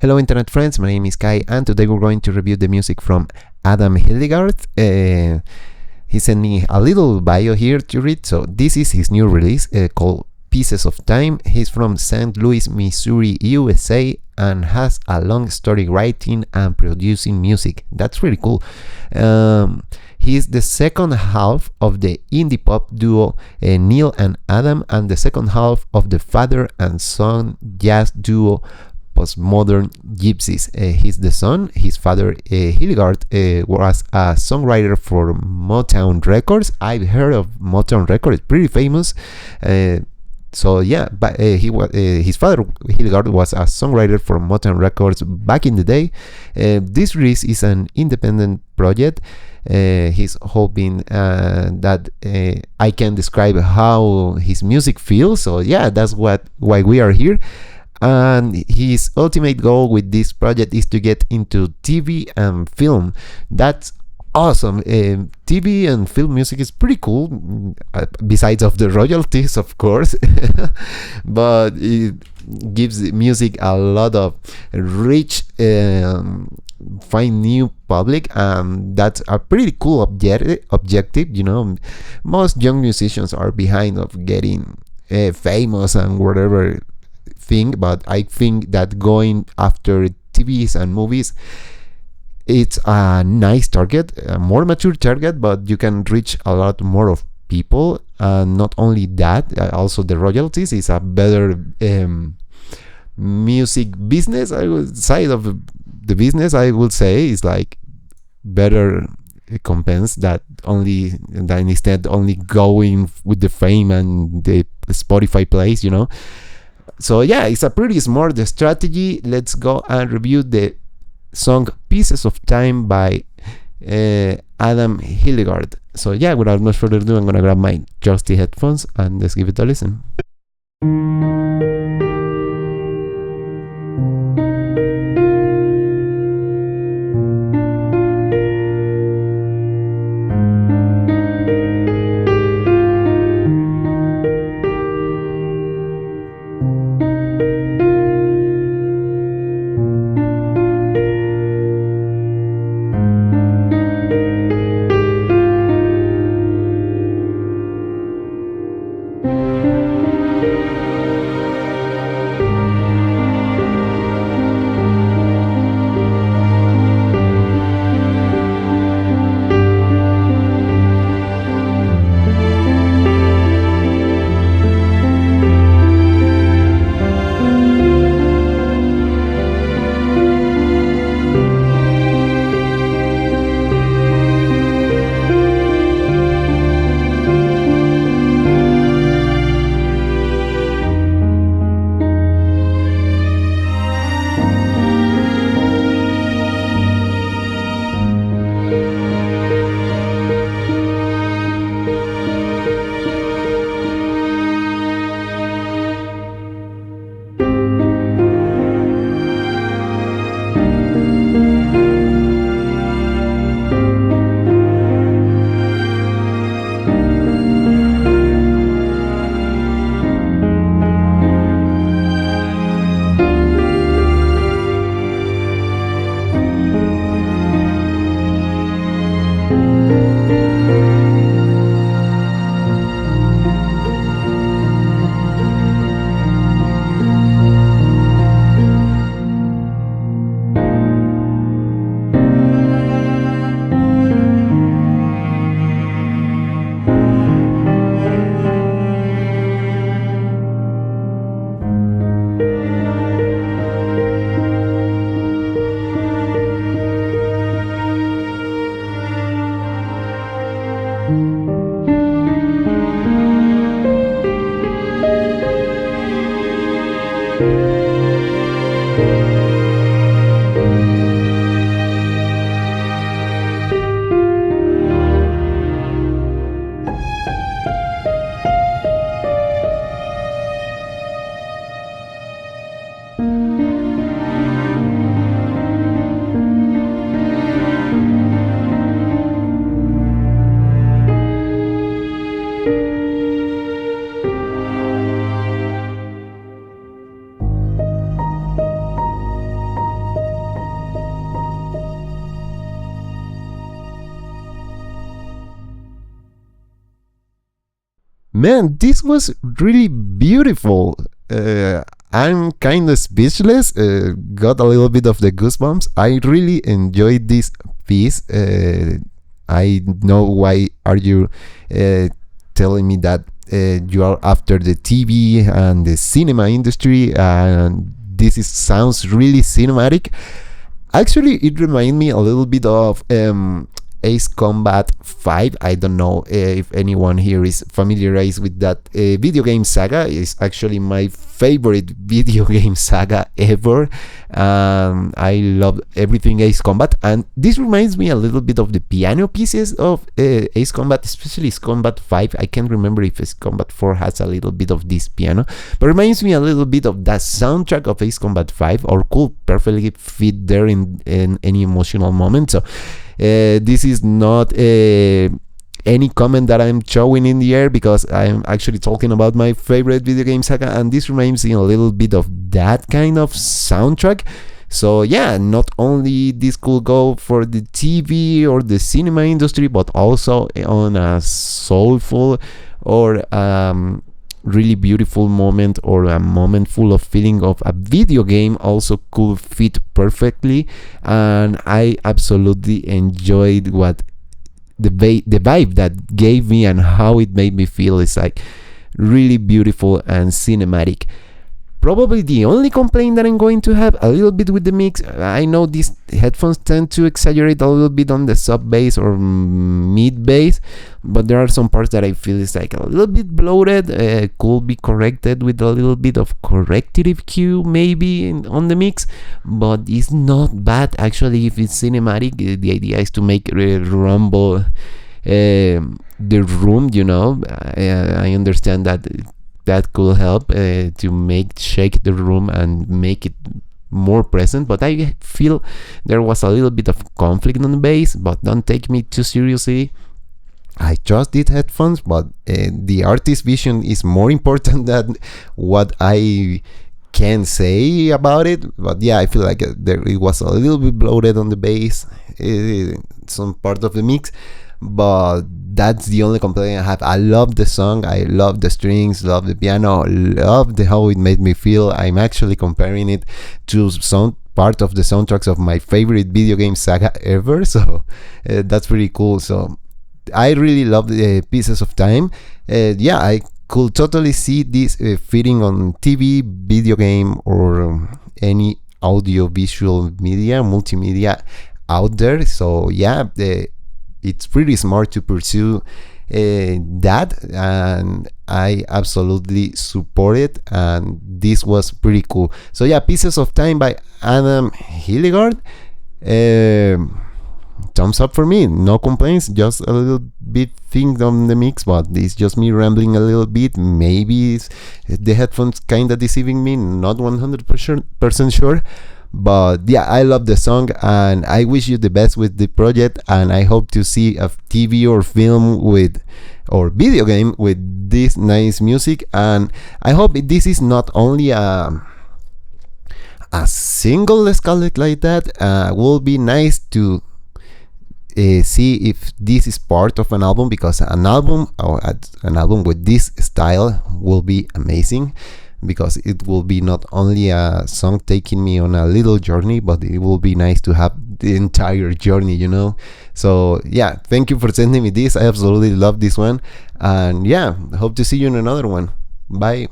Hello, internet friends. My name is Kai, and today we're going to review the music from Adam Hilligardt. He sent me a little bio here to read. So this is his new release called Pieces of Time. He's from St. Louis, Missouri, USA, and has a long story writing and producing music. That's really cool. He's the second half of the indie pop duo Neil and Adam, and the second half of the father and son jazz duo Postmodern Gypsies. He's the son. His father, Hilligardt, was a songwriter for Motown Records. I've heard of Motown Records; it's pretty famous. But his father, Hilligardt, was a songwriter for Motown Records back in the day. This release is an independent project. He's hoping that I can describe how his music feels. So yeah, that's why we are here. And his ultimate goal with this project is to get into TV and film. That's awesome. TV and film music is pretty cool, besides of the royalties, of course. But it gives music a lot of reach, find new public, and that's a pretty cool objective. Most young musicians are behind of getting famous and whatever thing, but I think that going after TVs and movies, it's a nice target, a more mature target, but you can reach a lot more of people. Not only that, also the royalties is a better music business. Side of the business, I would say, is like better recompense that instead only going with the fame and the Spotify plays, So yeah, it's a pretty smart strategy. Let's go and review the song Pieces of Time by Adam Hilligardt. So yeah, without much further ado, I'm gonna grab my trusty headphones and let's give it a listen. Man, this was really beautiful. I'm kind of speechless. Got a little bit of the goosebumps. I really enjoyed this piece. I know why are you telling me that you are after the TV and the cinema industry, and this sounds really cinematic. Actually, it reminds me a little bit of Ace Combat 5. I don't know if anyone here is familiarized with that video game saga. It's actually my favorite video game saga ever. I love everything Ace Combat, and this reminds me a little bit of the piano pieces of Ace Combat, especially Ace Combat 5. I can't remember if Ace Combat 4 has a little bit of this piano, but reminds me a little bit of that soundtrack of Ace Combat 5, or could perfectly fit there in any emotional moment. So this is not any comment that I'm showing in the air, because I'm actually talking about my favorite video game saga, and this reminds me a little bit of that kind of soundtrack. So yeah, not only this could go for the TV or the cinema industry, but also on a soulful or really beautiful moment, or a moment full of feeling of a video game, also could fit perfectly. And I absolutely enjoyed what the vibe that gave me, and how it made me feel. Is like really beautiful and cinematic. Probably the only complaint that I'm going to have a little bit with the mix, I know these headphones tend to exaggerate a little bit on the sub bass or mid bass, but there are some parts that I feel is like a little bit bloated. Could be corrected with a little bit of corrective cue maybe on the mix, but it's not bad actually. If it's cinematic, the idea is to make rumble the room, you know. I understand that could help to shake the room and make it more present, but I feel there was a little bit of conflict on the bass. But don't take me too seriously. I just did headphones, but the artist's vision is more important than what I can say about it. But yeah, I feel like it was a little bit bloated on the bass, some part of the mix, but that's the only complaint I have. I love the song, I love the strings, love the piano, love how it made me feel. I'm actually comparing it to some part of the soundtracks of my favorite video game saga ever, so that's pretty cool. So I really love the Pieces of Time. Yeah, I could totally see this fitting on TV, video game, or any audio visual media, multimedia out there. So yeah, it's pretty smart to pursue that, and I absolutely support it, and this was pretty cool. So yeah, Pieces of Time by Adam Hilligardt. Thumbs up for me, no complaints, just a little bit thing on the mix, but it's just me rambling a little bit. Maybe the headphones kinda deceiving me, not 100% sure. But yeah, I love the song, and I wish you the best with the project, and I hope to see a TV or film or video game with this nice music. And I hope this is not only a single, let's call it like that. Will be nice to see if this is part of an album, because an album with this style will be amazing, because it will be not only a song taking me on a little journey, but it will be nice to have the entire journey, you know. So yeah, thank you for sending me this. I absolutely love this one, and yeah, hope to see you in another one. Bye.